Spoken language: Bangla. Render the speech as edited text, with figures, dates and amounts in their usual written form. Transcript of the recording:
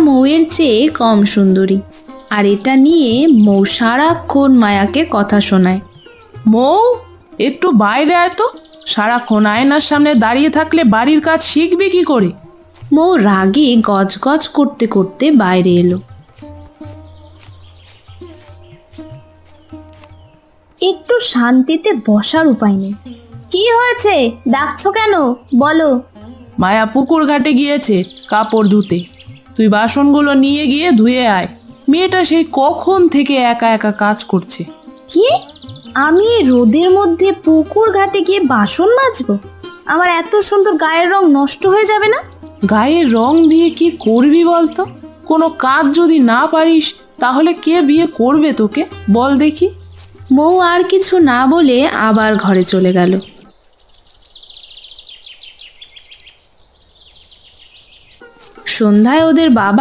মৌয়ের চেয়ে কম সুন্দরী, আর এটা নিয়ে মৌ সারাক্ষণ মায়াকে কথা শোনায়। মৌ, একটু বাইরে আয় তো। সারাক্ষণ আয়নার সামনে দাঁড়িয়ে থাকলে বাড়ির কাজ শিখবি কি করে? মৌ রাগে গজগজ করতে করতে বাইরে এলো। একটু শান্তিতে বসার উপায় নেই। কি হয়েছে, ডাকছো কেন, বলো। মায়া পুকুর ঘাটে গিয়েছে কাপড় ধুতে। তুই বাসনগুলো নিয়ে গিয়ে ধুয়ে আয়। মেয়েটা সেই কখন থেকে একা একা কাজ করছে। কি, আমি এই রোদের মধ্যে পুকুর ঘাটে গিয়ে বাসন মাজবো? আমার এত সুন্দর গায়ের রং নষ্ট হয়ে যাবে না? গায়ের রং দিয়ে কি করবি বলতো? কোনো কাজ যদি না পারিস তাহলে কে বিয়ে করবে তোকে, বল দেখি। মৌ আর কিছু না বলে আবার ঘরে চলে গেল। সন্ধ্যায় ওদের বাবা